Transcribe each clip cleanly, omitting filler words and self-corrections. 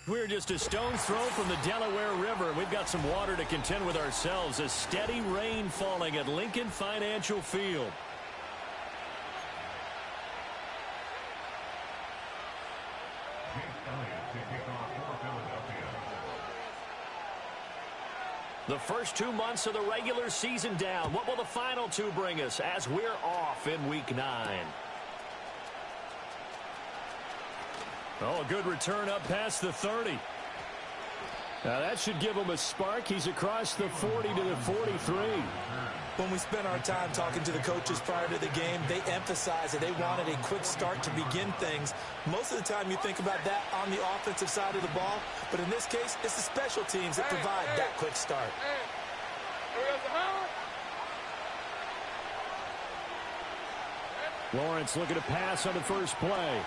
We're just a stone's throw from the Delaware River. We've got some water to contend with ourselves. A steady rain falling at Lincoln Financial Field. The first 2 months of the regular season down. What will the final two bring us as we're off in Week 9? Oh, a good return up past the 30. Now that should give him a spark. He's across the 40 to the 43. When we spent our time talking to the coaches prior to the game, they emphasized that they wanted a quick start to begin things. Most of the time you think about that on the offensive side of the ball, but in this case, it's the special teams that provide that quick start. Lawrence looking to pass on the first play.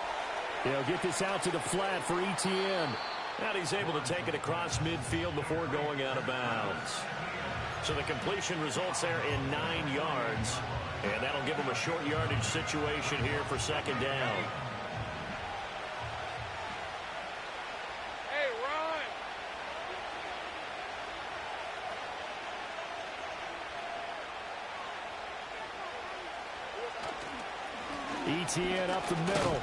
He'll get this out to the flat for Etienne. And he's able to take it across midfield before going out of bounds. So the completion results there in 9 yards. And that'll give him a short yardage situation here for second down. Hey, Ron! Etienne up the middle.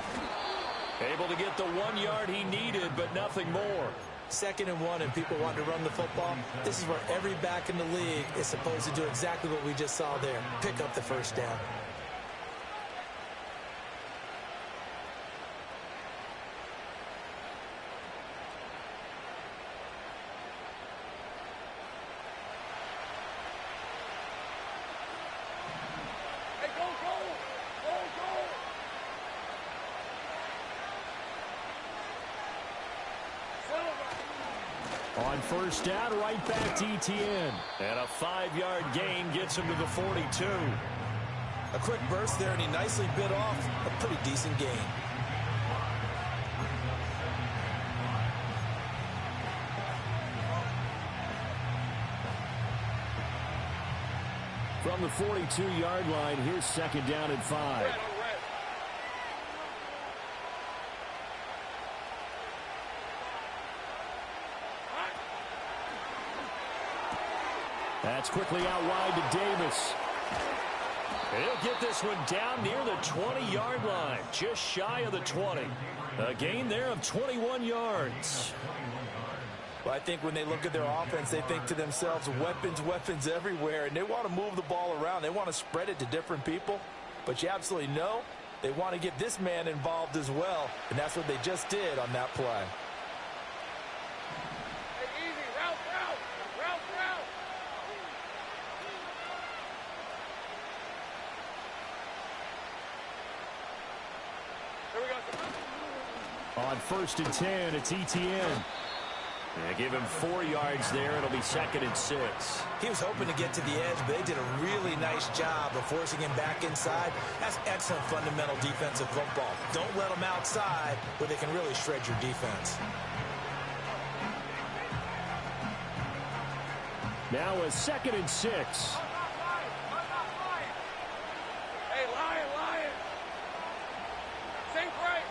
Able to get the 1 yard he needed, but nothing more. 2nd and 1 and people want to run the football. This is where every back in the league is supposed to do exactly what we just saw there. Pick up the first down. On first down, right back to Etienne. And a 5-yard gain gets him to the 42. A quick burst there, and he nicely bit off a pretty decent gain. From the 42-yard line, here's second down and 5. That's quickly out wide to Davis. He'll get this one down near the 20-yard line, just shy of the 20. A gain there of 21 yards. Well, I think when they look at their offense, they think to themselves, weapons everywhere, and they want to move the ball around. They want to spread it to different people, but you absolutely know they want to get this man involved as well, and that's what they just did on that play. On 1st and 10, it's Etienne. They give him 4 yards there. It'll be 2nd and 6. He was hoping to get to the edge, but they did a really nice job of forcing him back inside. That's excellent fundamental defensive football. Don't let them outside where they can really shred your defense. Now a 2nd and 6. Hey, Lion! Think right!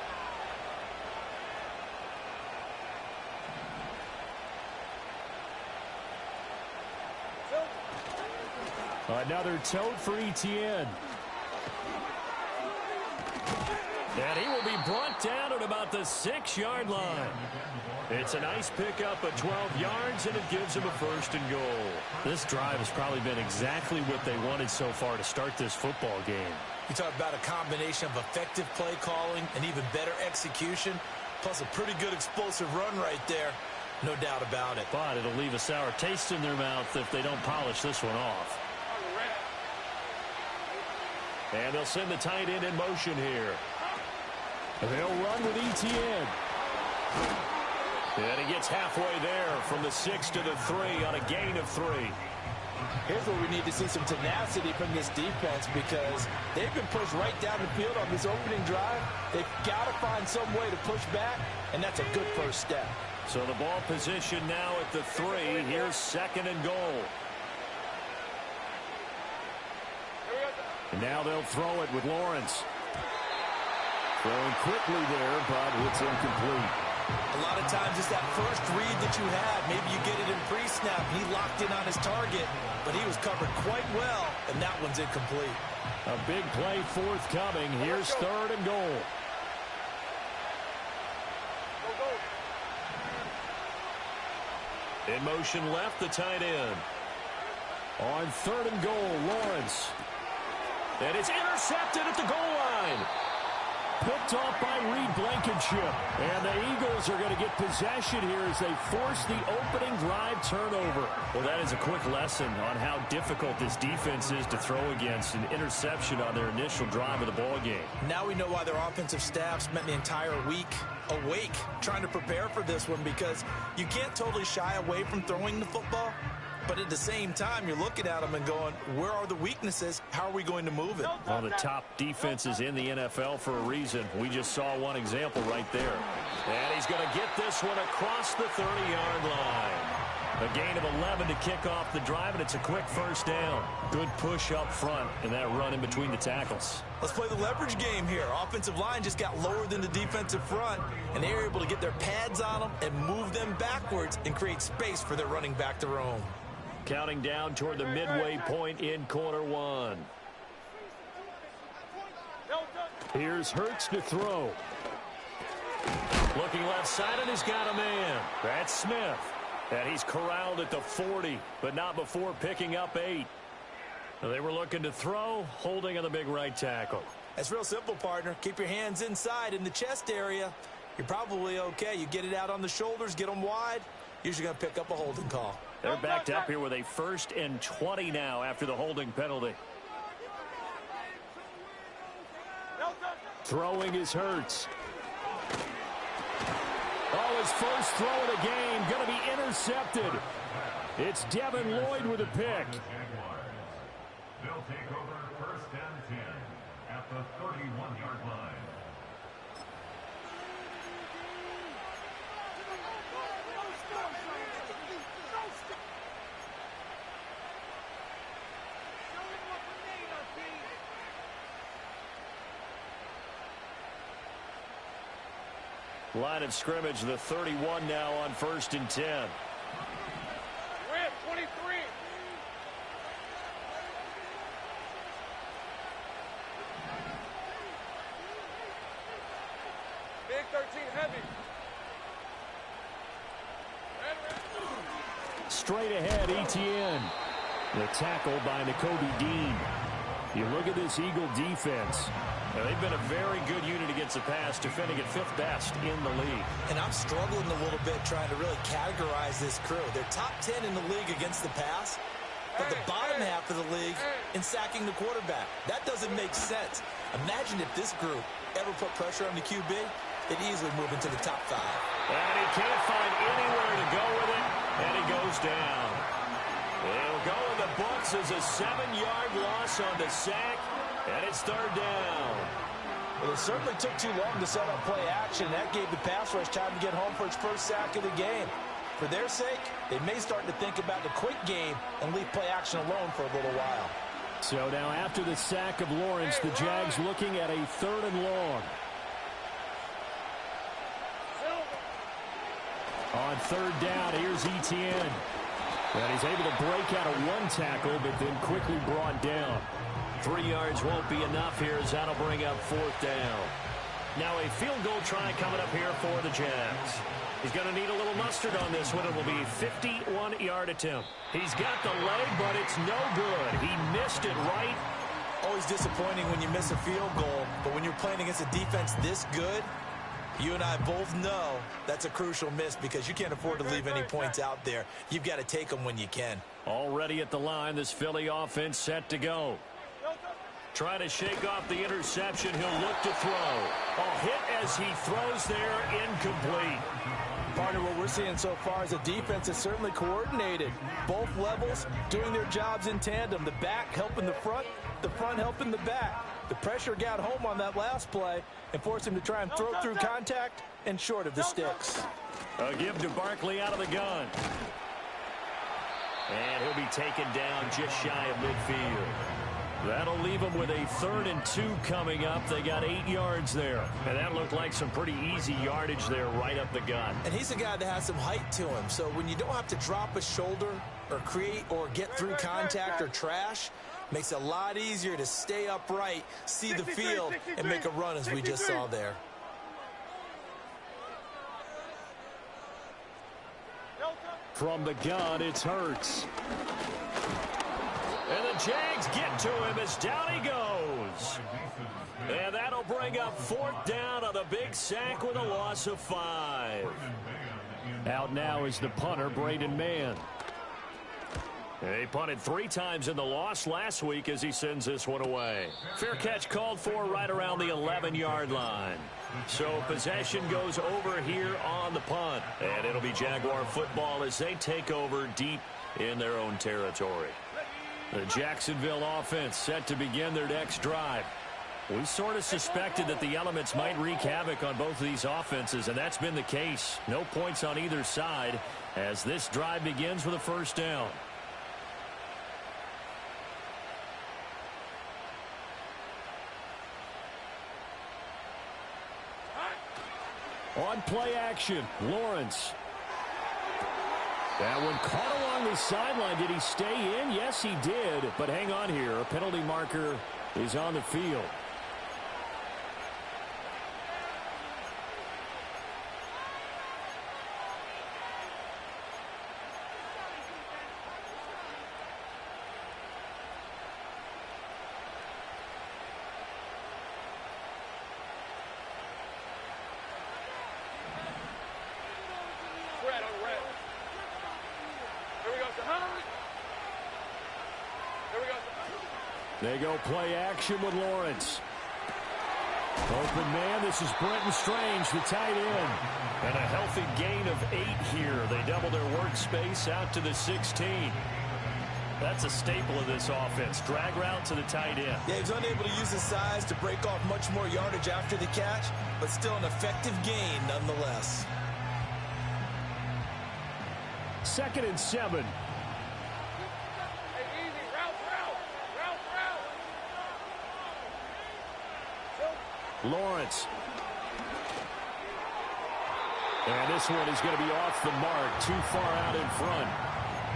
Another tote for Etienne. And he will be brought down at about the 6-yard line. It's a nice pickup of 12 yards, and it gives him a 1st and goal. This drive has probably been exactly what they wanted so far to start this football game. You talk about a combination of effective play calling and even better execution, plus a pretty good explosive run right there. No doubt about it. But it'll leave a sour taste in their mouth if they don't polish this one off. And they'll send the tight end in motion here. They'll run with Etienne. And he gets halfway there from the 6 to the 3 on a gain of 3. Here's where we need to see some tenacity from this defense because they've been pushed right down the field on this opening drive. They've got to find some way to push back, and that's a good first step. So the ball position now at the 3. Here's 2nd and goal. And now they'll throw it with Lawrence. Throwing quickly there, but it's incomplete. A lot of times it's that first read that you had. Maybe you get it in pre-snap. He locked in on his target, but he was covered quite well, and that one's incomplete. A big play forthcoming. Here's 3rd and goal. In motion left, the tight end. On 3rd and goal, Lawrence. And it's intercepted at the goal line. Picked off by Reed Blankenship. And the Eagles are going to get possession here as they force the opening drive turnover. Well, that is a quick lesson on how difficult this defense is to throw against. An interception on their initial drive of the ball game. Now we know why their offensive staff spent the entire week awake trying to prepare for this one, because you can't totally shy away from throwing the football. But at the same time, you're looking at them and going, where are the weaknesses? How are we going to move it? One of the top defenses in the NFL for a reason. We just saw one example right there. And he's going to get this one across the 30-yard line. A gain of 11 to kick off the drive, and it's a quick first down. Good push up front and that run in between the tackles. Let's play the leverage game here. Offensive line just got lower than the defensive front, and they were able to get their pads on them and move them backwards and create space for their running back to roam. Counting down toward the midway point in quarter one. Here's Hurts to throw. Looking left side, and he's got a man. That's Smith. And he's corralled at the 40, but not before picking up 8. They were looking to throw, holding on the big right tackle. That's real simple, partner. Keep your hands inside in the chest area. You're probably okay. You get it out on the shoulders, get them wide. Usually going to pick up a holding call. They're backed up here with a 1st and 20 now after the holding penalty. Throwing is Hurts. Oh, his first throw of the game going to be intercepted. It's Devin Lloyd with a pick. They'll take over 1st and 10 at the 31-yard line. Line of scrimmage, the 31 now on 1st and 10. We're at 23. Big 13 heavy. Straight ahead, ETN. The tackle by Nakobe Dean. You look at this Eagle defense. Now, they've been a very good unit against the pass, defending at 5th best in the league. And I'm struggling a little bit trying to really categorize this crew. They're top 10 in the league against the pass, but the bottom half of the league in sacking the quarterback. That doesn't make sense. Imagine if this group ever put pressure on the QB, they'd easily move into the top 5. And he can't find anywhere to go with it, and he goes down. It'll go in the books as a 7-yard loss on the sack, and it's 3rd down. Well, it certainly took too long to set up play action. That gave the pass rush time to get home for its first sack of the game. For their sake, they may start to think about the quick game and leave play action alone for a little while. So now after the sack of Lawrence, the Jags looking at a 3rd and long. On 3rd down, here's ETN. And he's able to break out of one tackle, but then quickly brought down. 3 yards won't be enough here as that'll bring up 4th down. Now a field goal try coming up here for the Jags. He's going to need a little mustard on this one. It will be a 51-yard attempt. He's got the leg, but it's no good. He missed it right. Always disappointing when you miss a field goal, but when you're playing against a defense this good, you and I both know that's a crucial miss because you can't afford to leave any points out there. You've got to take them when you can. Already at the line, this Philly offense set to go. Trying to shake off the interception. He'll look to throw. A hit as he throws there, incomplete. Partner, what we're seeing so far is a defense that's certainly coordinated. Both levels doing their jobs in tandem. The back helping the front helping the back. The pressure got home on that last play and forced him to try and throw through contact and short of the sticks. A give to Barkley out of the gun. And he'll be taken down just shy of midfield. That'll leave them with a 3rd and 2 coming up. They got 8 yards there. And that looked like some pretty easy yardage there right up the gut. And he's a guy that has some height to him. So when you don't have to drop a shoulder or create or get through contact or trash, makes it a lot easier to stay upright, see the field, and make a run as we just saw there. From the gun, it's Hurts. And the Jags get to him as down he goes. And that'll bring up 4th down on a big sack with a loss of 5. Out now is the punter, Braden Mann. He punted 3 times in the loss last week as he sends this one away. Fair catch called for right around the 11-yard line. So possession goes over here on the punt. And it'll be Jaguar football as they take over deep in their own territory. The Jacksonville offense set to begin their next drive. We sort of suspected that the elements might wreak havoc on both of these offenses, and that's been the case. No points on either side as this drive begins with a 1st down. On play action, Lawrence. That one caught along the sideline. Did he stay in? Yes, he did. But hang on here. A penalty marker is on the field. They go play action with Lawrence. Open man, this is Brenton Strange, the tight end. And a healthy gain of 8 here. They double their workspace out to the 16. That's a staple of this offense. Drag route to the tight end. Yeah, he was unable to use his size to break off much more yardage after the catch, but still an effective gain nonetheless. 2nd and 7. Lawrence. And this one is going to be off the mark, too far out in front.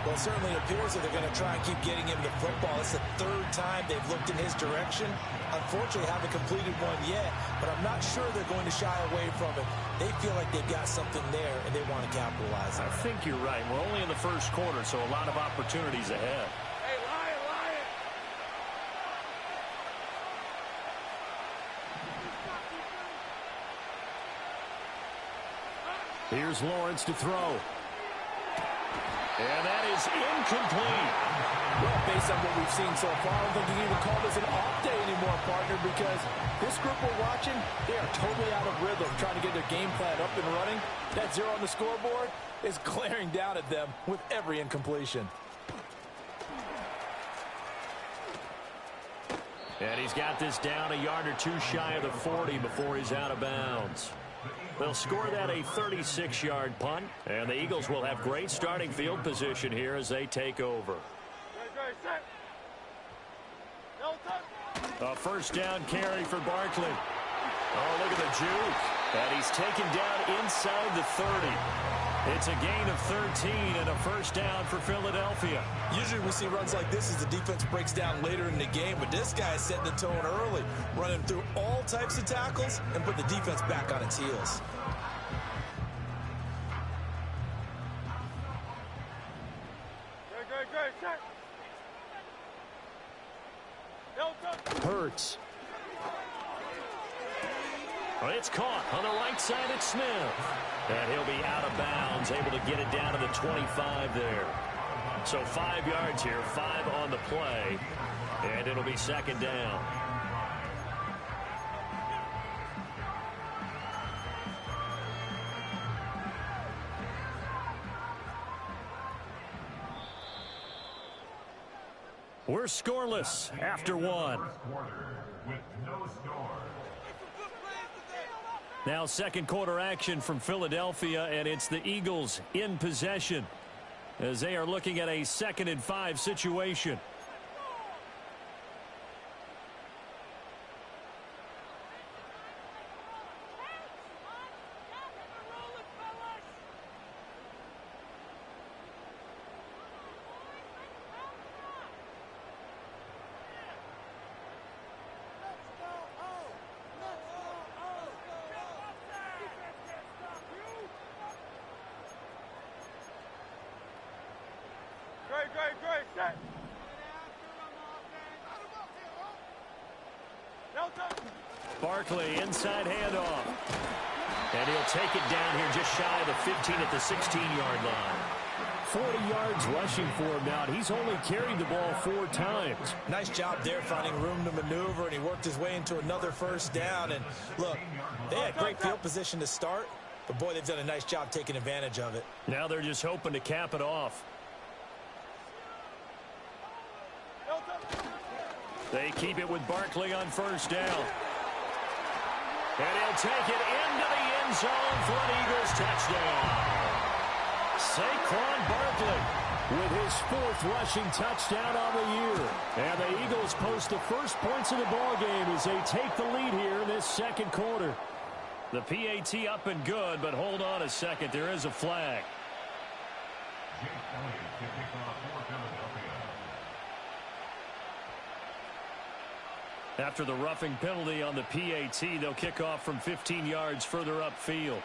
Well, it certainly appears that they're going to try and keep getting him the football. It's the 3rd time they've looked in his direction. Unfortunately, haven't completed one yet, but I'm not sure they're going to shy away from it. They feel like they've got something there, and they want to capitalize on it. I think you're right. We're only in the 1st quarter, so a lot of opportunities ahead. Hey, Lion! Here's Lawrence to throw. And that is incomplete. Well, based on what we've seen so far, I don't think you can even call this an off day anymore, partner, because this group we're watching, they are totally out of rhythm, trying to get their game plan up and running. That 0 on the scoreboard is glaring down at them with every incompletion. And he's got this down a yard or 2 shy of the 40 before he's out of bounds. They'll score that a 36-yard punt, and the Eagles will have great starting field position here as they take over. A 1st down carry for Barkley. Oh, look at the juke. And he's taken down inside the 30. It's a gain of 13 and a 1st down for Philadelphia. Usually we see runs like this as the defense breaks down later in the game, but this guy is setting the tone early, running through all types of tackles and put the defense back on its heels. Hurts. It's caught on the right side at Smith. And he'll be out of bounds, able to get it down to the 25 there. So 5 yards here, 5 on the play. And it'll be 2nd down. We're scoreless after 1. With no score. Now 2nd quarter action from Philadelphia, and it's the Eagles in possession as they are looking at a 2nd and 5 situation. Great. Set. Barkley, inside handoff. And he'll take it down here just shy of the 15 at the 16-yard line. 40 yards rushing for him now, and he's only carried the ball 4 times. Nice job there finding room to maneuver, and he worked his way into another first down. And look, they had great field position to start, but boy, they've done a nice job taking advantage of it. Now they're just hoping to cap it off. They keep it with Barkley on first down. And he'll take it into the end zone for an Eagles touchdown. Saquon Barkley with his 4th rushing touchdown on the year. And the Eagles post the first points of the ball game as they take the lead here in this second quarter. The PAT up and good, but hold on a second. There is a flag. Jake Elliott to kick off for Philadelphia. After the roughing penalty on the PAT, they'll kick off from 15 yards further upfield.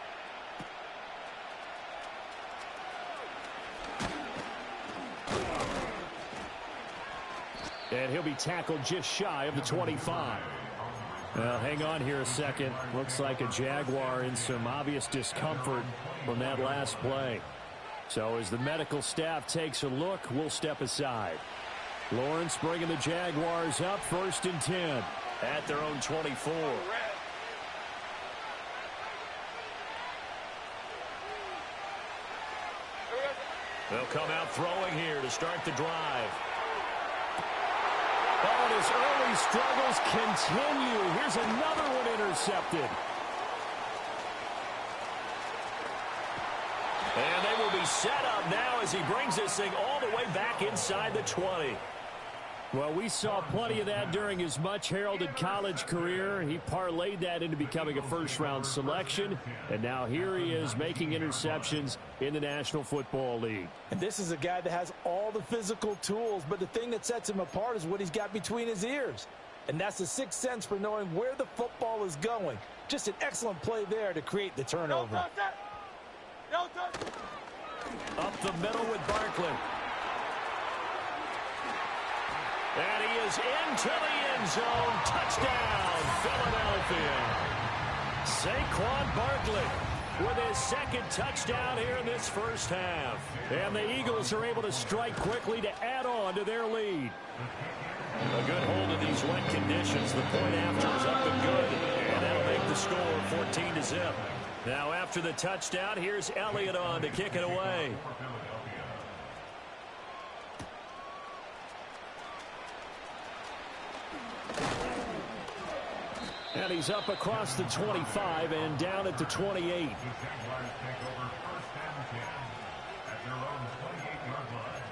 And he'll be tackled just shy of the 25. Well, hang on here a second. Looks like a Jaguar in some obvious discomfort from that last play. So as the medical staff takes a look, we'll step aside. Lawrence bringing the Jaguars up 1st and 10 at their own 24. They'll come out throwing here to start the drive. Oh, and his early struggles continue. Here's another one intercepted. And they will be set up now as he brings this thing all the way back inside the 20. Well, we saw plenty of that during his much-heralded college career. He parlayed that into becoming a first-round selection, and now here he is making interceptions in the National Football League. And this is a guy that has all the physical tools, but the thing that sets him apart is what he's got between his ears. And that's the 6th sense for knowing where the football is going. Just an excellent play there to create the turnover. Up the middle with Barkley. And he is into the end zone. Touchdown, Philadelphia. Saquon Barkley with his 2nd touchdown here in this first half. And the Eagles are able to strike quickly to add on to their lead. A good hold of these wet conditions. The point after is up and good. And that'll make the score 14-0. Now after the touchdown, here's Elliott on to kick it away. And he's up across the 25 and down at the 28. The Jaguars take over 1st and 10 at their own 28-yard line.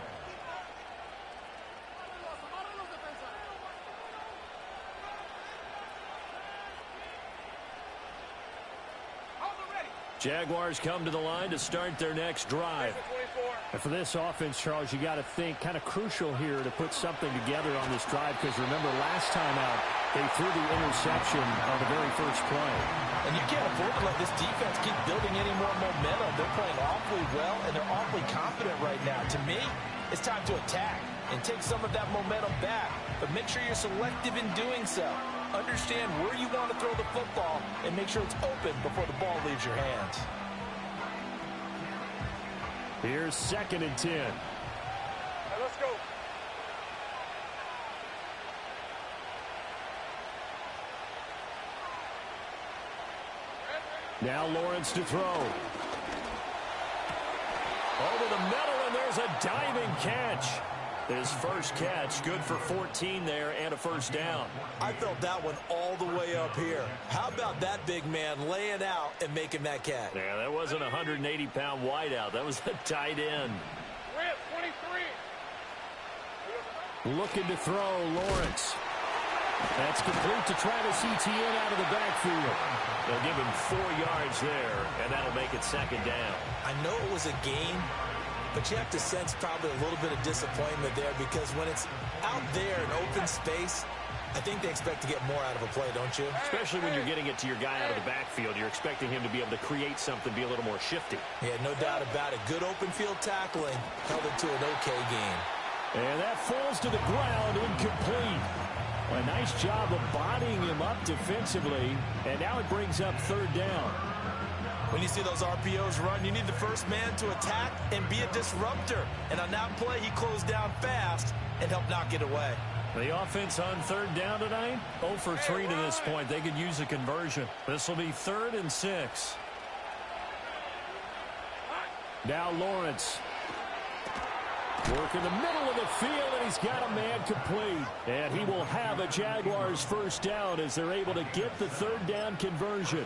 Jaguars come to the line to start their next drive. And for this offense, Charles, you got to think kind of crucial here to put something together on this drive, because remember last time out they threw the interception on the very first play. And you can't afford to let this defense keep building any more momentum. They're playing awfully well, and they're awfully confident right now. To me, it's time to attack and take some of that momentum back. But make sure you're selective in doing so. Understand where you want to throw the football and make sure it's open before the ball leaves your hands. Here's 2nd and 10. Let's go. Now Lawrence to throw. Over the middle, and there's a diving catch. His first catch, good for 14 there and a first down. I felt that one all the way up here. How about that big man laying out and making that catch? Yeah, that wasn't a 180-pound wideout. That was a tight end. Rip, 23. Looking to throw, Lawrence. That's complete to Travis Etienne out of the backfield. They'll give him 4 yards there, and that'll make it 2nd down. I know it was a gain, but you have to sense probably a little bit of disappointment there, because when it's out there in open space, I think they expect to get more out of a play, don't you? Especially when you're getting it to your guy out of the backfield. You're expecting him to be able to create something, be a little more shifty. Yeah, no doubt about it. Good open field tackling held it to an okay game. And that falls to the ground, incomplete. A nice job of bodying him up defensively, and now it brings up third down. When you see those RPOs run, you need the first man to attack and be a disruptor. And on that play, he closed down fast and helped knock it away. The offense on third down tonight, 0 for 3 to this point. They could use a conversion. This will be 3rd and 6. Now Lawrence. Work in the middle of the field, and he's got a man complete. And he will have a Jaguars first down as they're able to get the third down conversion.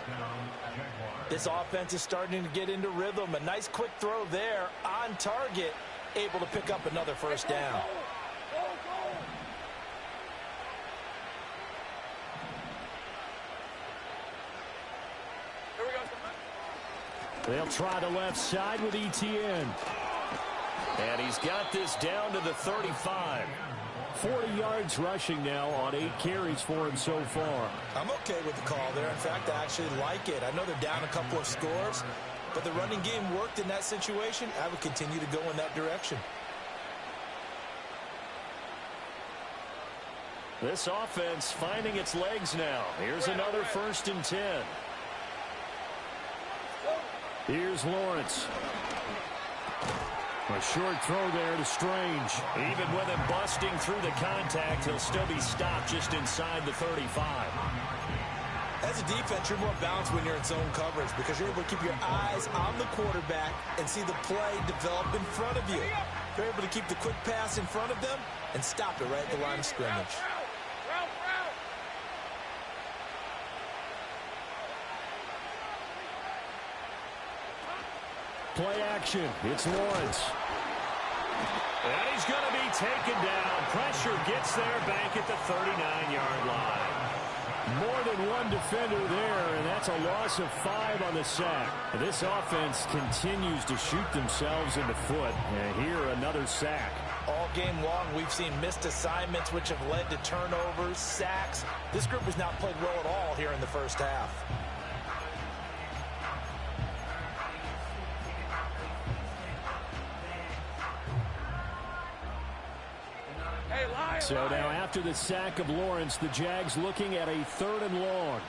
This offense is starting to get into rhythm. A nice quick throw there on target, able to pick up another first down. They'll try the left side with ETN. And he's got this down to the 35. 40 yards rushing now on 8 carries for him so far. I'm okay with the call there. In fact, I actually like it. I know they're down a couple of scores, but the running game worked in that situation. I would continue to go in that direction. This offense finding its legs now. Here's another 1st and 10. Here's Lawrence. A short throw there to Strange. Even with him busting through the contact, he'll still be stopped just inside the 35. As a defense, you're more balanced when you're in zone coverage because you're able to keep your eyes on the quarterback and see the play develop in front of you. You're able to keep the quick pass in front of them and stop it right at the line of scrimmage. Play action. It's Lawrence. And he's going to be taken down. Pressure gets there back at the 39-yard line. More than one defender there, and that's a loss of 5 on the sack. This offense continues to shoot themselves in the foot. And here, another sack. All game long, we've seen missed assignments, which have led to turnovers, sacks. This group has not played well at all here in the first half. So now after the sack of Lawrence, the Jags looking at a 3rd and long.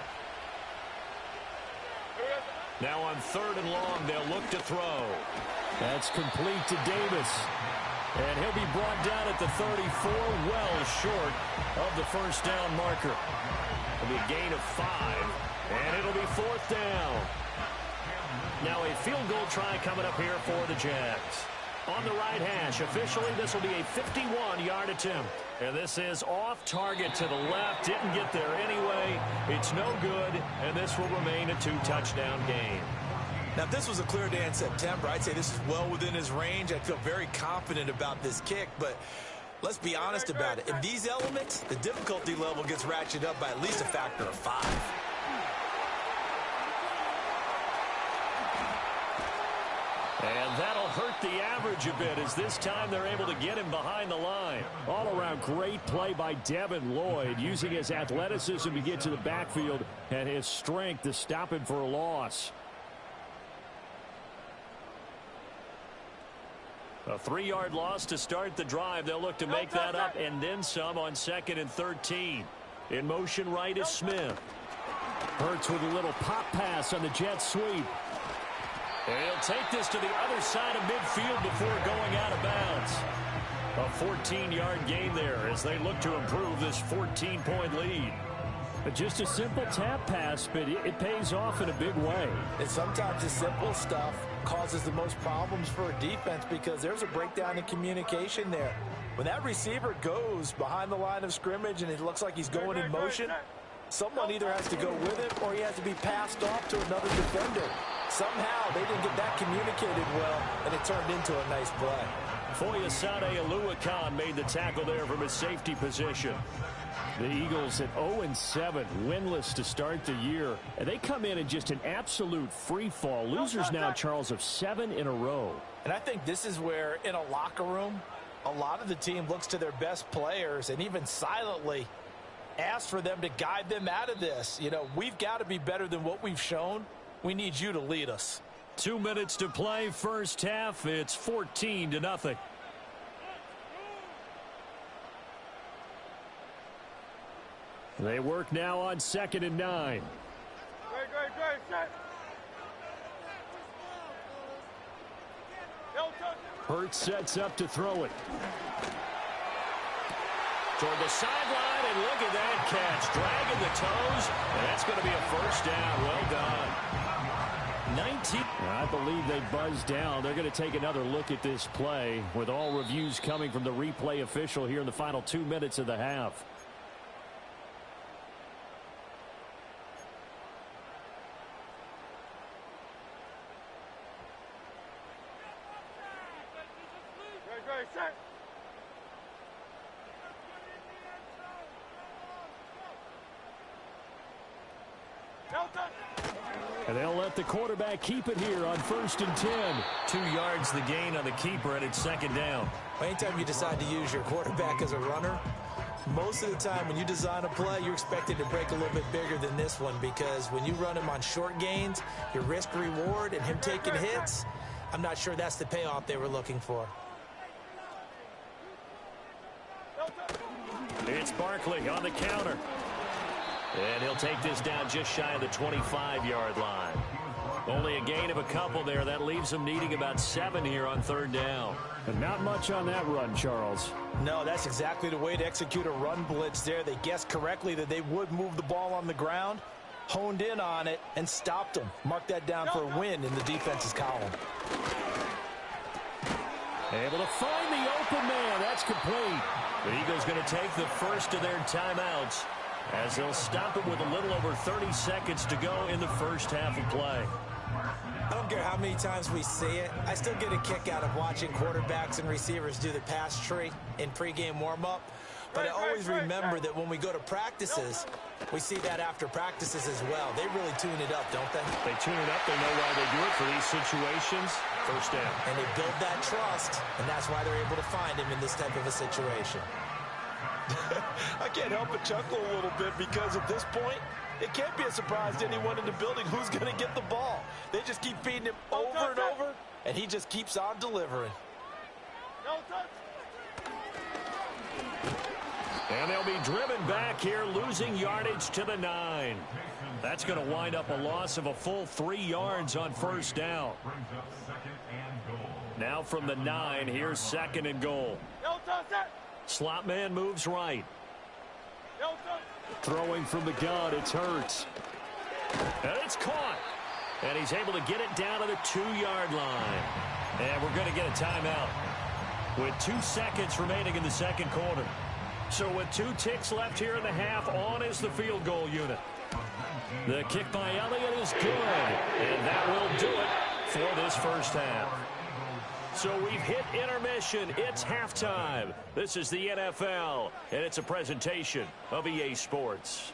Now on 3rd and long, they'll look to throw. That's complete to Davis. And he'll be brought down at the 34, well short of the first down marker. It'll be a gain of 5, and it'll be 4th down. Now a field goal try coming up here for the Jags. On the right hash, officially this will be a 51-yard attempt. And this is off target to the left. Didn't get there anyway. It's no good, and this will remain a 2-touchdown game. Now, if this was a clear day in September, I'd say this is well within his range. I'd feel very confident about this kick, but let's be honest about it. In these elements, the difficulty level gets ratcheted up by at least a factor of 5. And that'll hurt the average a bit as this time they're able to get him behind the line. All around great play by Devin Lloyd, using his athleticism to get to the backfield and his strength to stop him for a loss. A 3-yard loss to start the drive. They'll look to make that up and then some on 2nd and 13. In motion right is Smith. Hurts with a little pop pass on the jet sweep. And he'll take this to the other side of midfield before going out of bounds. A 14-yard gain there as they look to improve this 14-point lead. Just a simple tap pass, but it pays off in a big way. And sometimes the simple stuff causes the most problems for a defense because there's a breakdown in communication there. When that receiver goes behind the line of scrimmage and it looks like he's going in motion, someone either has to go with him or he has to be passed off to another defender. Somehow they didn't get that communicated well, and it turned into a nice play. Foyesade Oluwakan made the tackle there from his safety position. The Eagles at 0-7, winless to start the year. And they come in just an absolute free fall. Losers now, Charles, of 7 in a row. And I think this is where, in a locker room, a lot of the team looks to their best players and even silently asks for them to guide them out of this. You know, we've got to be better than what we've shown. We need you to lead us. 2 minutes to play first half. It's 14-0. They work now on 2nd and 9. Great, set. Hurts sets up to throw it. Toward the sideline, and look at that catch. Dragging the toes, and that's going to be a first down. Well done. 19. I believe they buzzed down. They're going to take another look at this play with all reviews coming from the replay official here in the final 2 minutes of the half. Great, set. And they'll let the quarterback keep it here on 1st and 10. 2 yards the gain on the keeper, and it's 2nd down. Anytime you decide to use your quarterback as a runner, most of the time when you design a play, you're expected to break a little bit bigger than this one, because when you run him on short gains, your risk-reward and him taking hits, I'm not sure that's the payoff they were looking for. It's Barkley on the counter. And he'll take this down just shy of the 25-yard line. Only a gain of a couple there. That leaves them needing about 7 here on 3rd down. And not much on that run, Charles. No, that's exactly the way to execute a run blitz there. They guessed correctly that they would move the ball on the ground, honed in on it, and stopped them. Mark that down for a win in the defense's column. Able to find the open man. That's complete. The Eagles going to take the first of their timeouts, as they'll stop it with a little over 30 seconds to go in the first half of play. I don't care how many times we see it. I still get a kick out of watching quarterbacks and receivers do the pass tree in pregame warm-up. But I always remember that when we go to practices, we see that after practices as well. They really tune it up, don't they? They tune it up. They know why they do it for these situations. First down. And they build that trust, and that's why they're able to find him in this type of a situation. I can't help but chuckle a little bit, because at this point, it can't be a surprise to anyone in the building who's going to get the ball. They just keep feeding him over and over, and he just keeps on delivering. And they'll be driven back here, losing yardage to the 9. That's going to wind up a loss of a full 3 yards on 1st down. Now from the 9, here's 2nd and goal. Slot man moves right. Throwing from the gun, it's Hurts. And it's caught. And he's able to get it down to the 2-yard line. And we're going to get a timeout with 2 seconds remaining in the second quarter. So with 2 ticks left here in the half, on is the field goal unit. The kick by Elliott is good. And that will do it for this first half. So we've hit intermission. It's halftime. This is the NFL, and it's a presentation of EA Sports.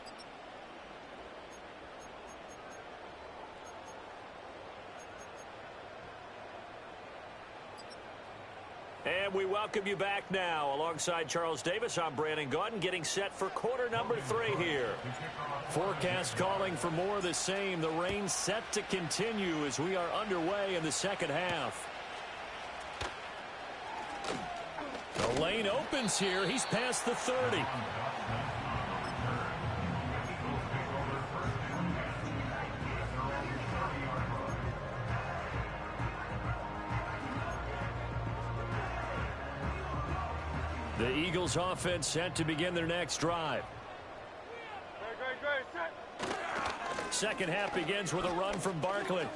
And we welcome you back now. Alongside Charles Davis, I'm Brandon Gaudin, getting set for quarter number 3 here. Forecast calling for more of the same. The rain set to continue as we are underway in the second half. The lane opens here. He's past the 30. The Eagles offense set to begin their next drive. Second half begins with a run from Barkley.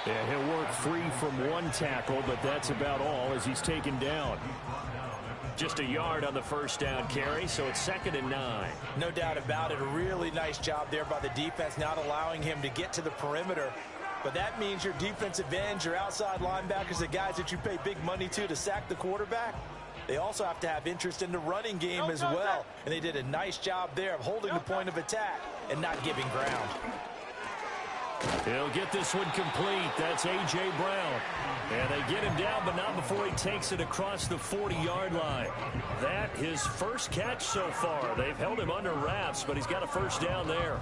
Yeah, he'll work free from 1 tackle, but that's about all as he's taken down. Just a yard on the first down carry, so it's 2nd and 9. No doubt about it. A really nice job there by the defense, not allowing him to get to the perimeter. But that means your defensive ends, your outside linebackers, the guys that you pay big money to sack the quarterback, they also have to have interest in the running game as well. And they did a nice job there of holding the point of attack and not giving ground. He'll get this one complete. That's A.J. Brown. And they get him down, but not before he takes it across the 40-yard line. That his first catch so far. They've held him under wraps, but he's got a first down there.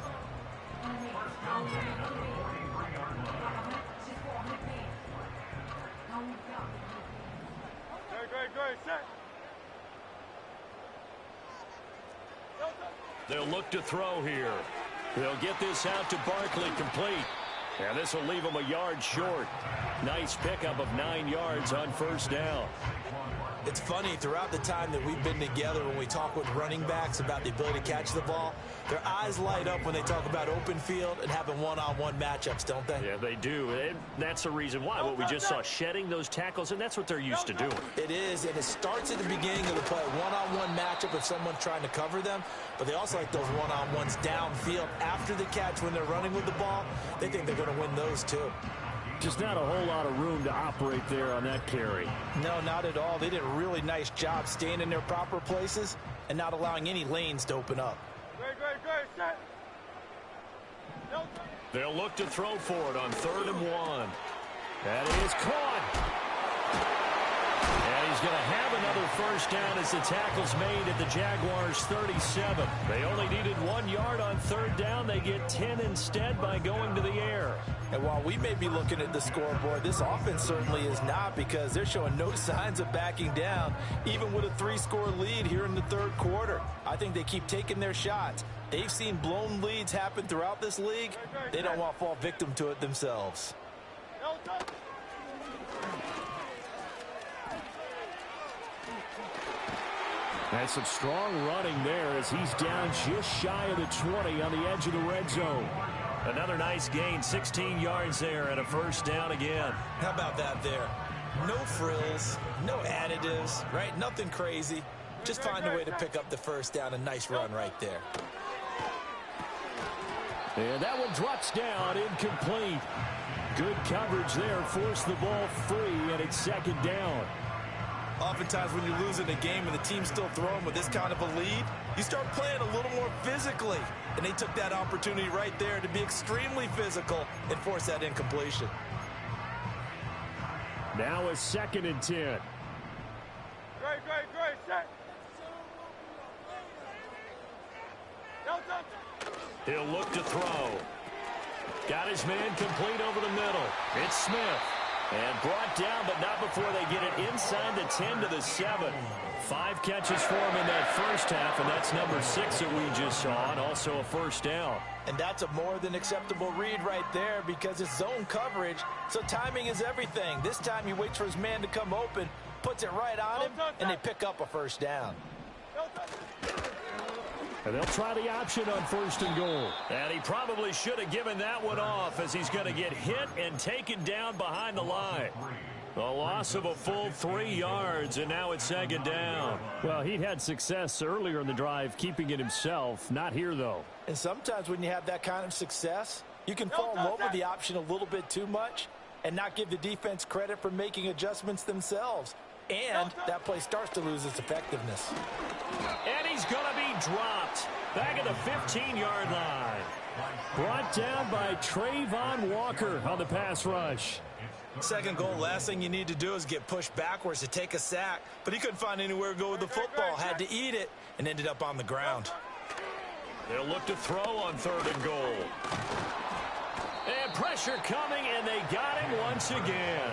Great, set. They'll look to throw here. They'll get this out to Barkley, complete. And this will leave them a yard short. Nice pickup of 9 yards on first down. It's funny, throughout the time that we've been together, when we talk with running backs about the ability to catch the ball, their eyes light up when they talk about open field and having one-on-one matchups, don't they? Yeah, they do. And that's the reason why. What we just saw, shedding those tackles, and that's what they're used to doing. It is, and it starts at the beginning of the play. One-on-one matchup if someone's trying to cover them, but they also like those one-on-ones downfield after the catch when they're running with the ball. They think they're going to win those too. Just not a whole lot of room to operate there on that carry. No, not at all. They did a really nice job staying in their proper places and not allowing any lanes to open up. Great, set. They'll look to throw for it on 3rd and 1. That is caught. And he's going to have another first down as the tackle's made at the Jaguars' 37. They only needed 1 yard on 3rd down. They get 10 instead by going to the air. And while we may be looking at the scoreboard, this offense certainly is not, because they're showing no signs of backing down, even with a 3-score lead here in the 3rd quarter. I think they keep taking their shots. They've seen blown leads happen throughout this league. They don't want to fall victim to it themselves. And some strong running there as he's down just shy of the 20 on the edge of the red zone. Another nice gain, 16 yards there and a first down again. How about that there? No frills, no additives, right? Nothing crazy. Just find a way to pick up the first down. A nice run right there. And that one drops down, incomplete. Good coverage there, forced the ball free, and it's 2nd down. Oftentimes when you're losing a game and the team's still throwing with this kind of a lead, you start playing a little more physically. And they took that opportunity right there to be extremely physical and force that incompletion. Now a 2nd and 10. Great, set. He'll look to throw. Got his man complete over the middle. It's Smith. And brought down, but not before they get it inside the 10 to the 7. 5 catches for him in that first half, and that's number 6 that we just saw, and also a first down. And that's a more than acceptable read right there, because it's zone coverage, so timing is everything. This time he waits for his man to come open, puts it right on him, and they pick up a first down. And they'll try the option on 1st and goal. And he probably should have given that one off, as he's going to get hit and taken down behind the line. A loss of a full 3 yards, and now it's 2nd down. Well, he'd had success earlier in the drive keeping it himself. Not here, though. And sometimes when you have that kind of success, you can fall in love with the option a little bit too much and not give the defense credit for making adjustments themselves. And that play starts to lose its effectiveness. And he's going to be dropped back at the 15-yard line. Brought down by Trayvon Walker on the pass rush. 2nd goal, last thing you need to do is get pushed backwards to take a sack. But he couldn't find anywhere to go with the football, had to eat it, and ended up on the ground. They'll look to throw on 3rd and goal. And pressure coming, and they got him once again.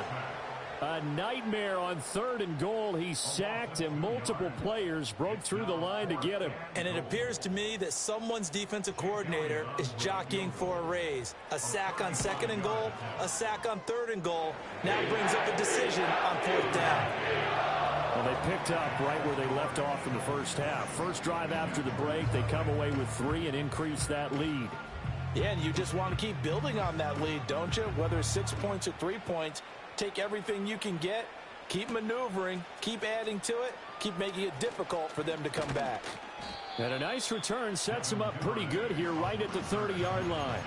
A nightmare on 3rd and goal. He sacked, and multiple players broke through the line to get him. And it appears to me that someone's defensive coordinator is jockeying for a raise. A sack on 2nd and goal, a sack on 3rd and goal. Now brings up a decision on 4th down. Well, they picked up right where they left off in the first half. First drive after the break, they come away with 3 and increase that lead. Yeah, and you just want to keep building on that lead, don't you? Whether it's 6 points or 3 points, take everything you can get, keep maneuvering, keep adding to it, keep making it difficult for them to come back. And a nice return sets them up pretty good here right at the 30-yard line.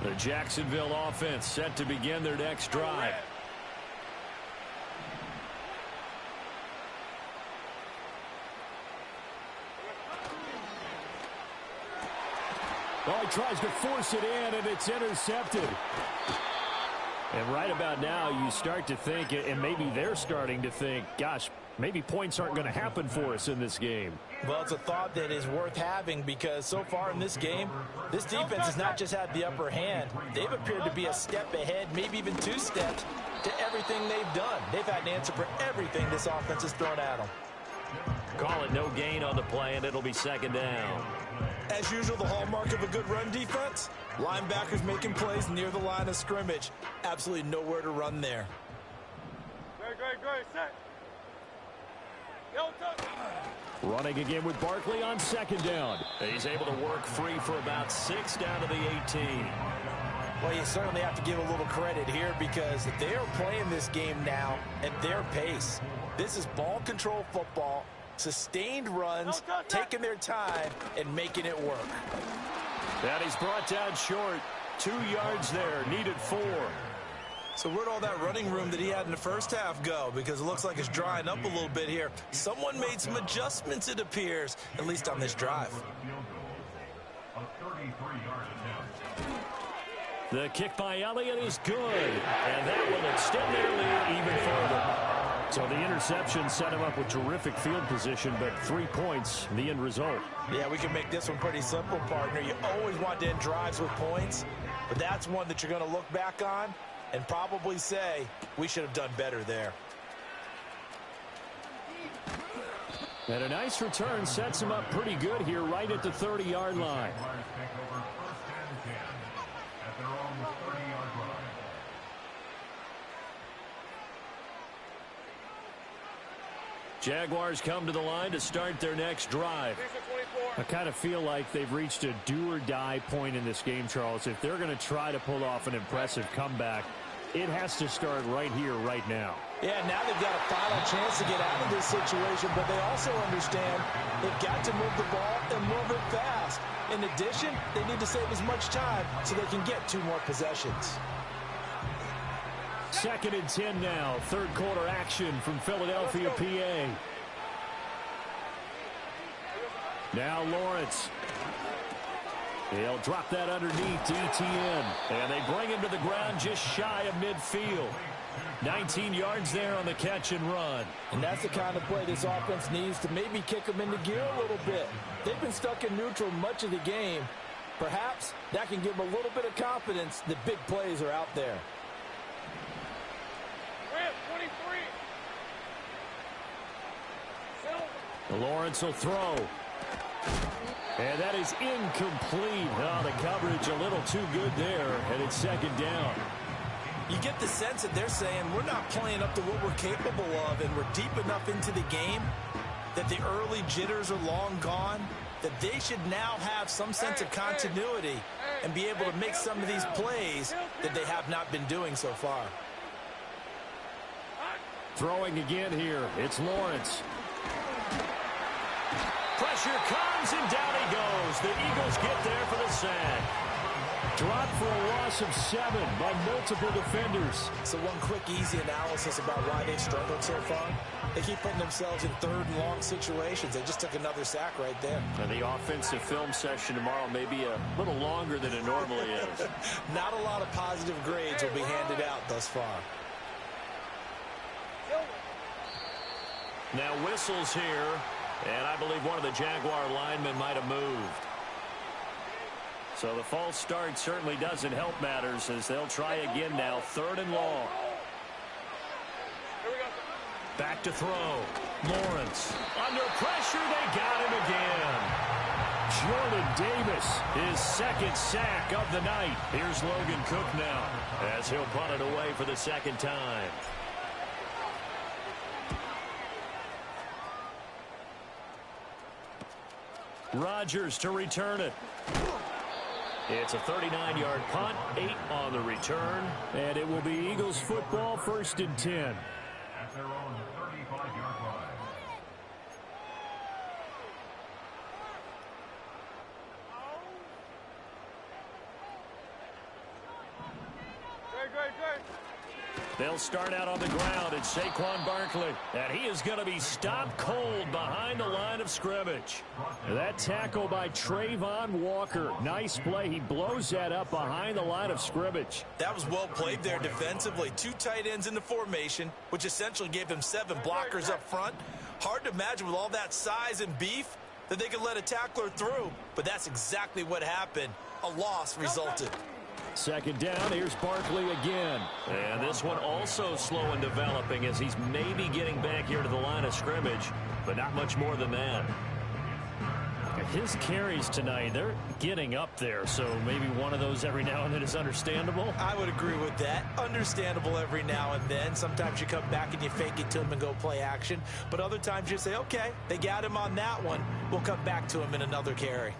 The Jacksonville offense set to begin their next drive. Well, he tries to force it in, and it's intercepted. And right about now, you start to think, and maybe they're starting to think, gosh, maybe points aren't going to happen for us in this game. Well, it's a thought that is worth having because so far in this game, this defense has not just had the upper hand. They've appeared to be a step ahead, maybe even 2 steps to everything they've done. They've had an answer for everything this offense has thrown at them. Call it no gain on the play, and it'll be second down. As usual, the hallmark of a good run defense, linebackers making plays near the line of scrimmage. Absolutely nowhere to run there. Great, set. Yellow touch. Running again with Barkley on second down. He's able to work free for about 6 down to the 18. Well, you certainly have to give a little credit here because they are playing this game now at their pace. This is ball control football, sustained runs, taking their time, and making it work. And he's brought down short. 2 yards there, needed 4. So where'd all that running room that he had in the first half go? Because it looks like it's drying up a little bit here. Someone made some adjustments, it appears, at least on this drive. The kick by Elliott is good, and that will extend their lead even further. So the interception set him up with terrific field position, but 3 points, the end result. Yeah, we can make this one pretty simple, partner. You always want to end drives with points, but that's one that you're going to look back on and probably say, we should have done better there. And a nice return sets him up pretty good here right at the 30-yard line. Jaguars come to the line to start their next drive. I kind of feel like they've reached a do-or-die point in this game, Charles. If they're going to try to pull off an impressive comeback, it has to start right here, right now. Yeah, now they've got a final chance to get out of this situation, but they also understand they've got to move the ball and move it fast. In addition, they need to save as much time so they can get 2 more possessions. 2nd and 10 now. 3rd quarter action from Philadelphia, PA. Now Lawrence. He'll drop that underneath to ETN. And they bring him to the ground just shy of midfield. 19 yards there on the catch and run. And that's the kind of play this offense needs to maybe kick them into gear a little bit. They've been stuck in neutral much of the game. Perhaps that can give them a little bit of confidence that big plays are out there. 23. Lawrence will throw. And that is incomplete. Oh, the coverage a little too good there, and it's 2nd down. You get the sense that they're saying we're not playing up to what we're capable of, and we're deep enough into the game that the early jitters are long gone, that they should now have some sense of continuity and be able to make some of these plays that they have not been doing so far. Throwing again here. It's Lawrence. Pressure comes, and down he goes. The Eagles get there for the sack. Dropped for a loss of 7 by multiple defenders. So one quick, easy analysis about why they've struggled so far. They keep putting themselves in 3rd and long situations. They just took another sack right there. And the offensive film session tomorrow may be a little longer than it normally is. Not a lot of positive grades will be handed out thus far. Now whistles here, and I believe one of the Jaguar linemen might have moved. So the false start certainly doesn't help matters as they'll try again now. 3rd and long. Back to throw. Lawrence. Under pressure, they got him again. Jordan Davis, his 2nd sack of the night. Here's Logan Cook now as he'll punt it away for the 2nd time. Rodgers to return it. It's a 39-yard punt, 8 on the return, and it will be Eagles football, 1st and 10. At their own 35-yard line. Great. They'll start out on the ground. It's Saquon Barkley. And he is going to be stopped cold behind the line of scrimmage. That tackle by Trayvon Walker. Nice play. He blows that up behind the line of scrimmage. That was well played there defensively. 2 tight ends in the formation, which essentially gave them 7 blockers up front. Hard to imagine with all that size and beef that they could let a tackler through. But that's exactly what happened. A loss resulted. Second down, here's Barkley again. And this one also slow in developing as he's maybe getting back here to the line of scrimmage, but not much more than that. His carries tonight, they're getting up there, so maybe one of those every now and then is understandable. I would agree with that. Understandable every now and then. Sometimes you come back and you fake it to him and go play action. But other times you say, okay, they got him on that one. We'll come back to him in another carry.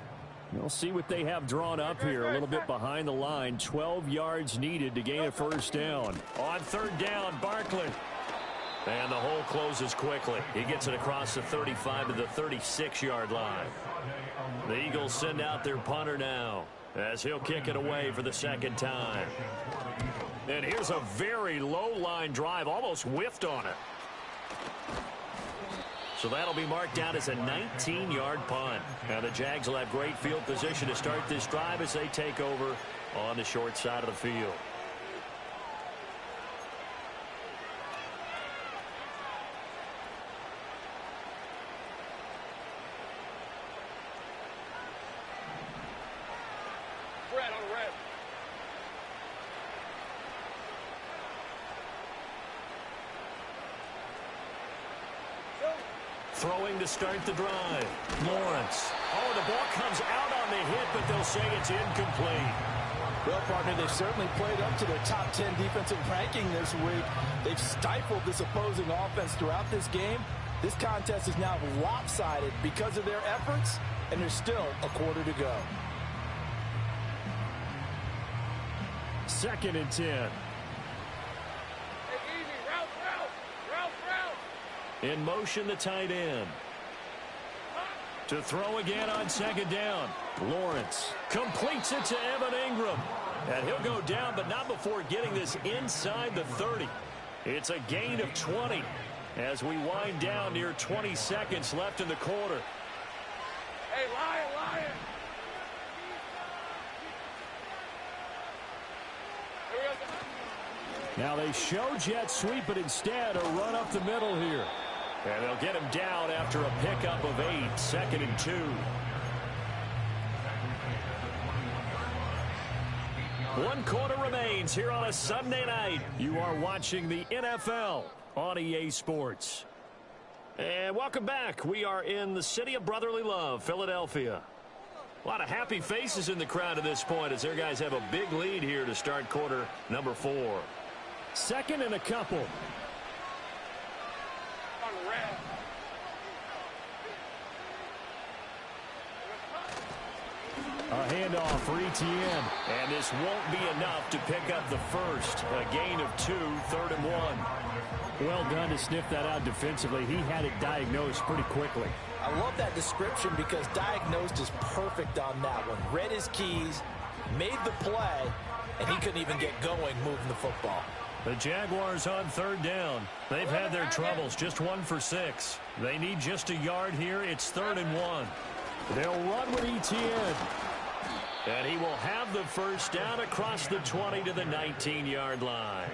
We'll see what they have drawn up here. A little bit behind the line. 12 yards needed to gain a first down. On third down, Barkley. And the hole closes quickly. He gets it across the 35 to the 36-yard line. The Eagles send out their punter now as he'll kick it away for the second time. And here's a very low-line drive. Almost whiffed on it. So that'll be marked down as a 19-yard punt. Now the Jags will have great field position to start this drive as they take over on the short side of the field. Red on red. Throwing to start the drive. Lawrence. Oh, the ball comes out on the hit, but they'll say it's incomplete. Well, partner, they've certainly played up to their top 10 defensive ranking this week. They've stifled this opposing offense throughout this game. This contest is now lopsided because of their efforts, and there's still a quarter to go. 2nd and 10. Hey, easy. Route. In motion, the tight end. To throw again on second down. Lawrence completes it to Evan Ingram. And he'll go down, but not before getting this inside the 30. It's a gain of 20 as we wind down near 20 seconds left in the quarter. Hey, Lion. Here we go. Now they show jet sweep, but instead a run up the middle here. And they'll get him down after a pickup of 8. 2nd and 2. 1 quarter remains here on a Sunday night. You are watching the NFL on EA Sports. And welcome back. We are in the city of brotherly love, Philadelphia. A lot of happy faces in the crowd at this point as their guys have a big lead here to start quarter number 4. 2nd and a couple. On red. A handoff for Etienne. And this won't be enough to pick up the first. A gain of 2, 3rd and 1. Well done to sniff that out defensively. He had it diagnosed pretty quickly. I love that description because diagnosed is perfect on that one. Read his keys, made the play, and he couldn't even get going moving the football. The Jaguars on 3rd down. They've had their troubles, just 1 for 6. They need just a yard here. It's 3rd and 1. They'll run with Etienne. And he will have the first down across the 20 to the 19-yard line.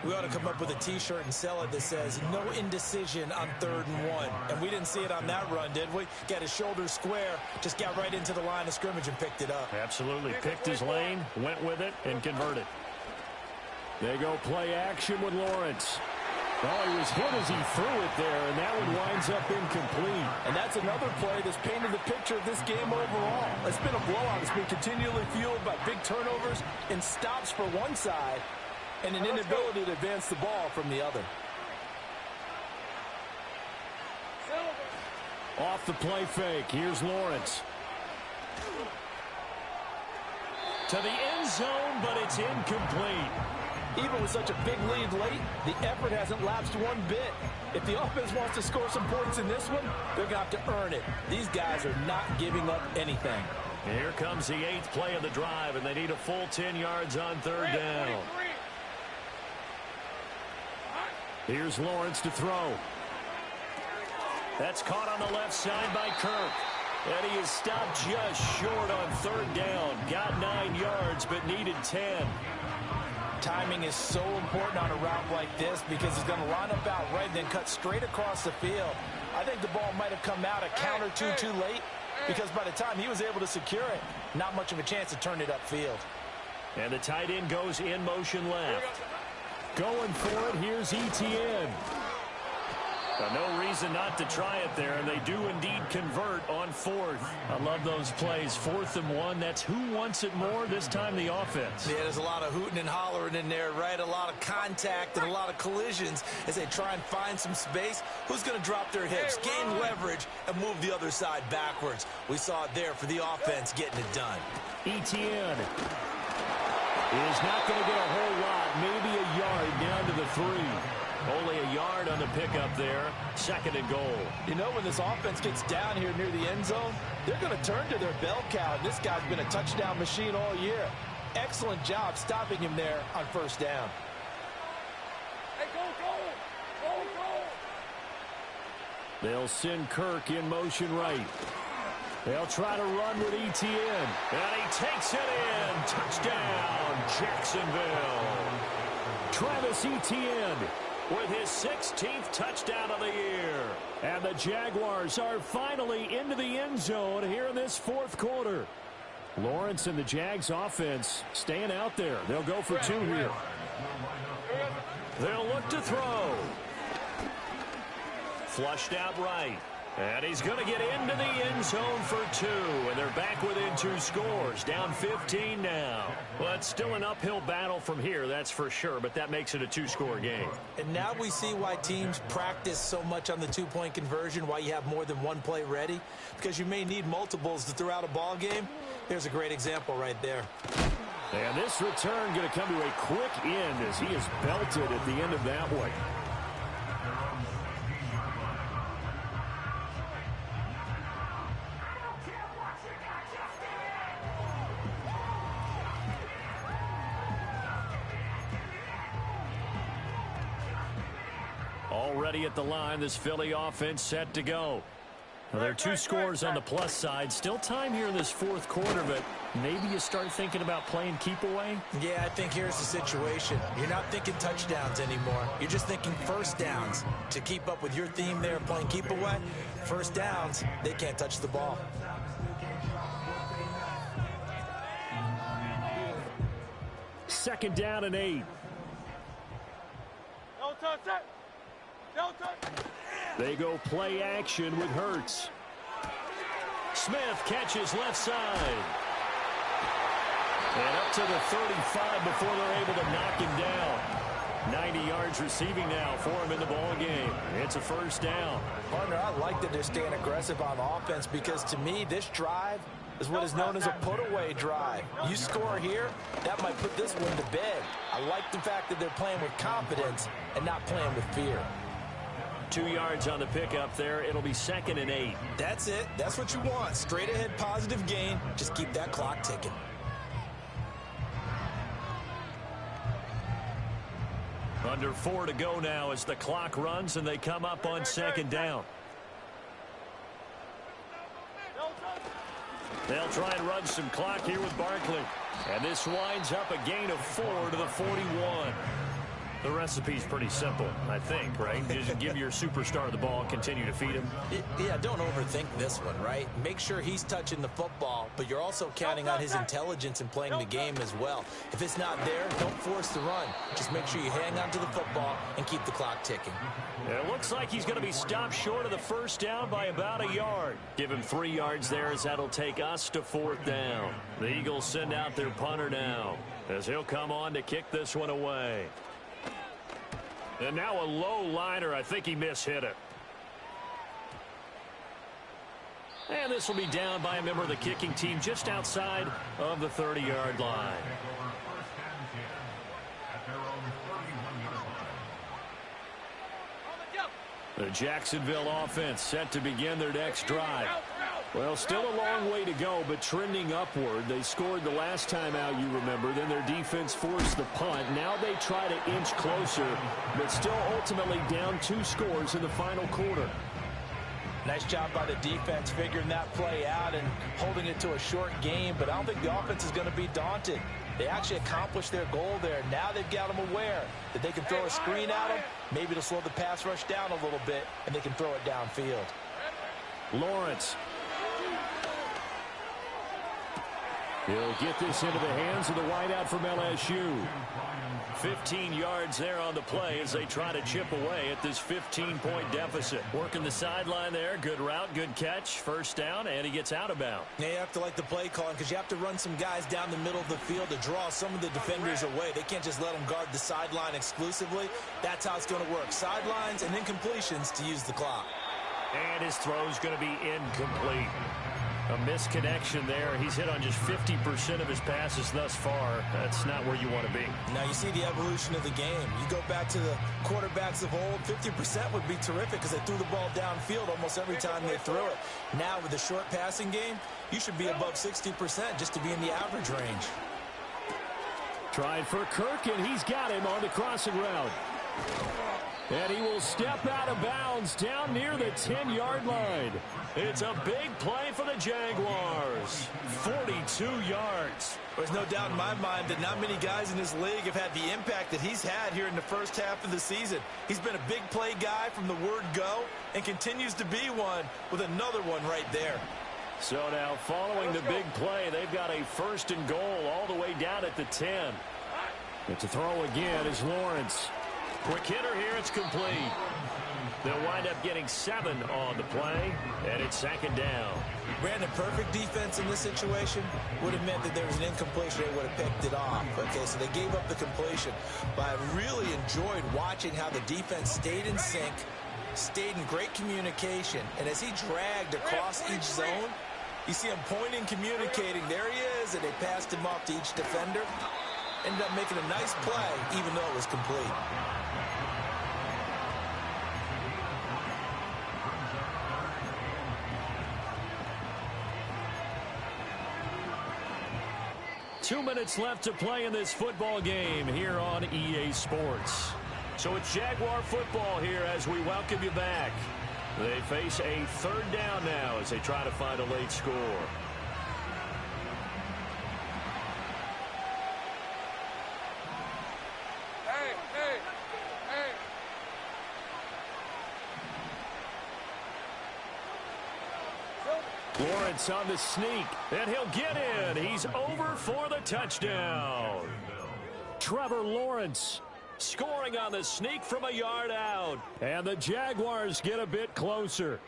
We ought to come up with a T-shirt and sell it that says, no indecision on 3rd and 1. And we didn't see it on that run, did we? Got his shoulders square, just got right into the line of scrimmage and picked it up. Absolutely. Picked his lane, went with it, and converted. They go play action with Lawrence. Oh, he was hit as he threw it there, and that one winds up incomplete. And that's another play that's painted the picture of this game overall. It's been a blowout. It's been continually fueled by big turnovers and stops for one side and an inability to advance the ball from the other. Off the play fake. Here's Lawrence. To the end zone, but it's incomplete. Even with such a big lead late, the effort hasn't lapsed one bit. If the offense wants to score some points in this one, they're going to have to earn it. These guys are not giving up anything. Here comes the 8th play of the drive, and they need a full 10 yards on 3rd down. Here's Lawrence to throw. That's caught on the left side by Kirk. And he is stopped just short on third down. Got 9 yards, but needed 10. Timing is so important on a route like this because he's going to line up out right and then cut straight across the field. I think the ball might have come out a count or two too late because by the time he was able to secure it, not much of a chance to turn it upfield. And the tight end goes in motion left. Going for it, here's Etienne. No reason not to try it there, and they do indeed convert on fourth. I love those plays. 4th and 1, that's who wants it more, this time the offense. Yeah, there's a lot of hooting and hollering in there, right? A lot of contact and a lot of collisions as they try and find some space. Who's going to drop their hips, gain leverage, and move the other side backwards? We saw it there for the offense getting it done. Etienne is not going to get a whole lot, maybe a yard down to the 3. Only a yard on the pickup there. 2nd and goal. You know, when this offense gets down here near the end zone, they're going to turn to their bell cow. And this guy's been a touchdown machine all year. Excellent job stopping him there on first down. Hey, go, go! Go, go! They'll send Kirk in motion right. They'll try to run with Etienne. And he takes it in. Touchdown, Jacksonville. Travis Etienne with his 16th touchdown of the year. And the Jaguars are finally into the end zone here in this 4th quarter. Lawrence and the Jags offense staying out there. They'll go for 2 here. They'll look to throw. Flushed out right. And he's going to get into the end zone for 2. And they're back within 2 scores. Down 15 now. Well, it's still an uphill battle from here, that's for sure. But that makes it a 2-score game. And now we see why teams practice so much on the 2-point conversion, why you have more than one play ready. Because you may need multiples to throw out a ball game. Here's a great example right there. And this return going to come to a quick end as he is belted at the end of that one. Already at the line, this Philly offense set to go. Well, there are 2 scores on the plus side. Still time here in this 4th quarter, but maybe you start thinking about playing keep away? Yeah, I think here's the situation. You're not thinking touchdowns anymore. You're just thinking first downs. To keep up with your theme there, playing keep away, first downs, they can't touch the ball. Second down and 8. Don't touch it! Don't touch it! They go play action with Hurts. Smith catches left side. And up to the 35 before they're able to knock him down. 90 yards receiving now for him in the ball game. It's a first down. Partner, I like that they're staying aggressive on offense because to me, this drive is what is known as a put-away drive. You score here, that might put this one to bed. I like the fact that they're playing with confidence and not playing with fear. 2 yards on the pickup there. It'll be 2nd and 8. That's it. That's what you want. Straight ahead positive gain. Just keep that clock ticking. Under 4 to go now as the clock runs and they come up on 2nd down. They'll try and run some clock here with Barkley. And this winds up a gain of 4 to the 41. The recipe's pretty simple, I think, right? Just give your superstar the ball and continue to feed him. Yeah, don't overthink this one, right? Make sure he's touching the football, but you're also counting on his intelligence in playing the game as well. If it's not there, don't force the run. Just make sure you hang on to the football and keep the clock ticking. It looks like he's going to be stopped short of the first down by about a yard. Give him 3 yards there as that'll take us to 4th down. The Eagles send out their punter now as he'll come on to kick this one away. And now a low liner. I think he mishit it. And this will be down by a member of the kicking team just outside of the 30-yard line. The Jacksonville offense set to begin their next drive. Well, still a long way to go, but trending upward. They scored the last time out, you remember. Then their defense forced the punt. Now they try to inch closer, but still ultimately down 2 scores in the final quarter. Nice job by the defense figuring that play out and holding it to a short game, but I don't think the offense is going to be daunted. They actually accomplished their goal there. Now they've got them aware that they can throw a screen at them. Maybe to slow the pass rush down a little bit, and they can throw it downfield. Lawrence. He'll get this into the hands of the wideout from LSU. 15 yards there on the play as they try to chip away at this 15-point deficit. Working the sideline there. Good route, good catch. First down, and he gets out of bounds. Now you have to like the play calling because you have to run some guys down the middle of the field to draw some of the defenders away. They can't just let them guard the sideline exclusively. That's how it's going to work. Sidelines and then completions to use the clock. And his throw's going to be incomplete. A misconnection there. He's hit on just 50% of his passes thus far. That's not where you want to be. Now you see the evolution of the game. You go back to the quarterbacks of old, 50% would be terrific because they threw the ball downfield almost every time they threw it. Now with the short passing game, you should be above 60% just to be in the average range. Tried for Kirk, and he's got him on the crossing route. And he will step out of bounds down near the 10-yard line. It's a big play for the Jaguars. 42 yards. There's no doubt in my mind that not many guys in this league have had the impact that he's had here in the first half of the season. He's been a big play guy from the word go and continues to be one with another one right there. So now following the big play, they've got a 1st and goal all the way down at the 10. But to throw again is Lawrence. Quick hitter here, it's complete. They'll wind up getting 7 on the play, and it's 2nd down. Brandon, perfect defense in this situation would have meant that there was an incompletion. They would have picked it off. Okay, so they gave up the completion. But I really enjoyed watching how the defense stayed in sync, stayed in great communication, and as he dragged across each zone, you see him pointing, communicating. There he is, and they passed him off to each defender. Ended up making a nice play, even though it was complete. Two minutes left to play in this football game here on EA Sports. So it's Jaguar football here as we welcome you back. They face a 3rd down now as they try to find a late score. Lawrence on the sneak, and he'll get in. He's over for the touchdown. Trevor Lawrence scoring on the sneak from a yard out. And the Jaguars get a bit closer.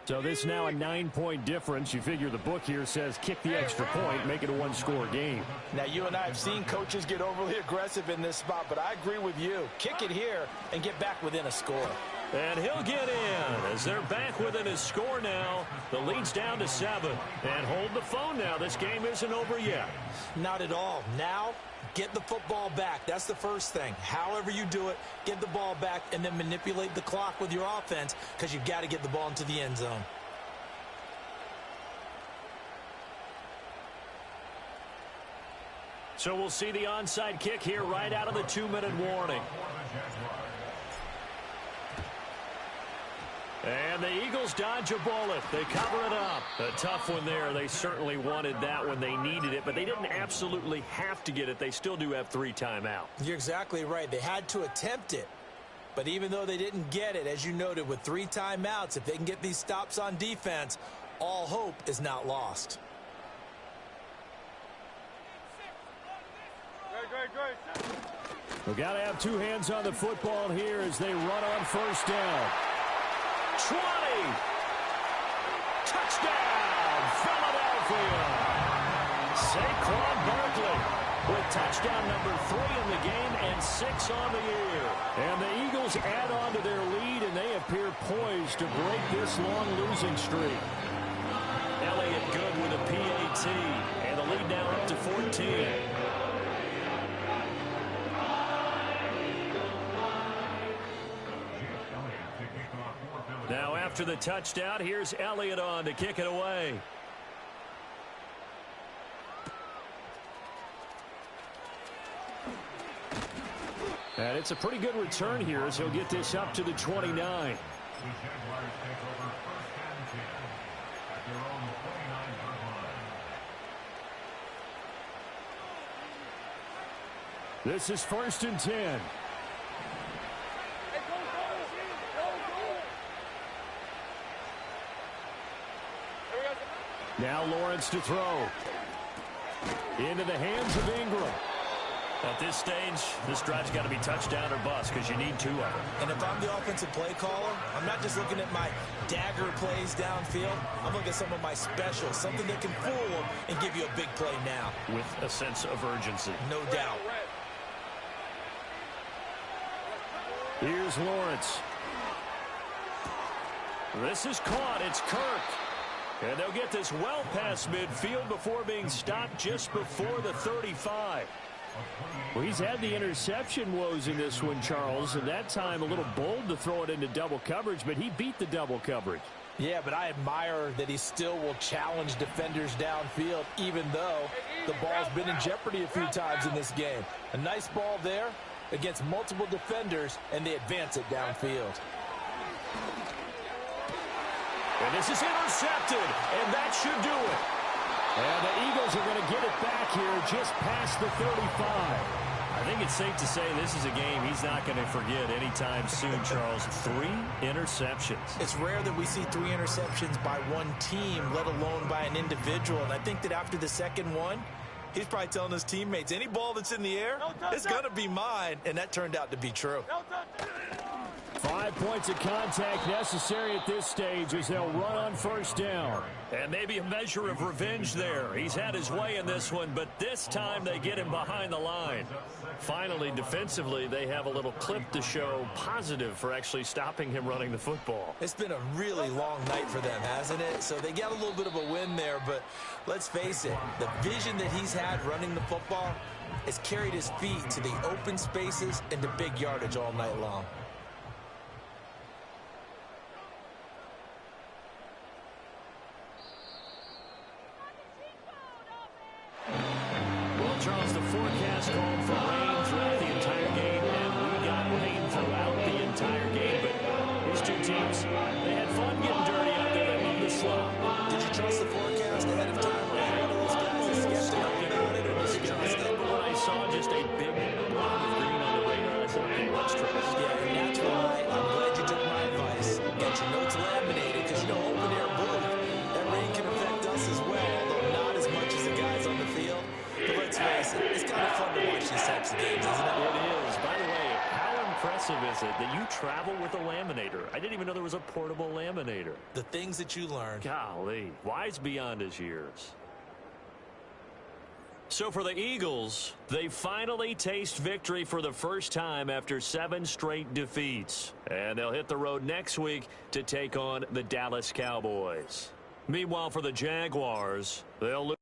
So this now a 9-point difference. You figure the book here says kick the extra point, make it a 1-score game. Now, you and I have seen coaches get overly aggressive in this spot, but I agree with you. Kick it here and get back within a score. And he'll get in as they're back within a score now. The lead's down to 7. And hold the phone now. This game isn't over yet. Not at all. Now, get the football back. That's the first thing. However you do it, get the ball back and then manipulate the clock with your offense because you've got to get the ball into the end zone. So we'll see the onside kick here right out of the 2-minute warning. And the Eagles dodge a bullet. They cover it up. A tough one there. They certainly wanted that when they needed it, but they didn't absolutely have to get it. They still do have 3 timeouts. You're exactly right. They had to attempt it. But even though they didn't get it, as you noted, with 3 timeouts, if they can get these stops on defense, all hope is not lost. We've got to have 2 hands on the football here as they run on 1st down. 20. Touchdown, Philadelphia. Saquon Barkley with touchdown number 3 in the game and 6 on the year. And the Eagles add on to their lead, and they appear poised to break this long losing streak. Elliott good with a PAT, and the lead now up to 14. Now after the touchdown. Here's Elliott on to kick it away. And it's a pretty good return here as he'll get this up to the 29. The Jaguars take over first and 10 at their own 29-yard line. This is 1st and 10. Hey, go, go! Go, go! Here we go. Now Lawrence to throw. Into the hands of Ingram. At this stage, this drive's got to be touchdown or bust because you need 2 of them. And if I'm the offensive play caller, I'm not just looking at my dagger plays downfield. I'm looking at some of my specials, something that can fool them and give you a big play now. With a sense of urgency. No doubt. Here's Lawrence. This is caught. It's Kirk. And they'll get this well past midfield before being stopped just before the 35. Well, he's had the interception woes in this one, Charles, and that time a little bold to throw it into double coverage, but he beat the double coverage. Yeah, but I admire that he still will challenge defenders downfield, even though the ball's been in jeopardy a few times in this game. A nice ball there against multiple defenders, and they advance it downfield. And this is intercepted, and that should do it. And the Eagles are going to get it back here just past the 35. I think it's safe to say this is a game he's not going to forget anytime soon, Charles. 3 interceptions. It's rare that we see 3 interceptions by one team, let alone by an individual. And I think that after the second one, he's probably telling his teammates, any ball that's in the air, it's going to be mine. And that turned out to be true. 5 points of contact necessary at this stage as they'll run on first down. And maybe a measure of revenge there. He's had his way in this one, but this time they get him behind the line. Finally, defensively, they have a little clip to show positive for actually stopping him running the football. It's been a really long night for them, hasn't it? So they got a little bit of a win there, but let's face it, the vision that he's had running the football has carried his feet to the open spaces and to big yardage all night long. Well, Charles, the forecast called for rain throughout the entire game, and we got rain throughout the entire game. But these two teams, they had fun getting dirty out there. They love the slop. Did you trust the forecast ahead of time? Or one of those guys that's skeptical about it, or was you trust it? When I saw just a big blob of green on the radar, I said, okay, let's trust. Yeah, and that's why I'm glad you took my advice. Get your notes laminated, because, you know, open air booth, that rain can affect us as well, although not as much as the guys on the field. But let's face it, it's kind of fun to watch these types of games, isn't it? It is. By the way, how impressive is it that you travel with a laminator? I didn't even know there was a portable laminator. The things that you learn. Golly, wise beyond his years. So for the Eagles, they finally taste victory for the first time after 7 straight defeats. And they'll hit the road next week to take on the Dallas Cowboys. Meanwhile, for the Jaguars, they'll lose.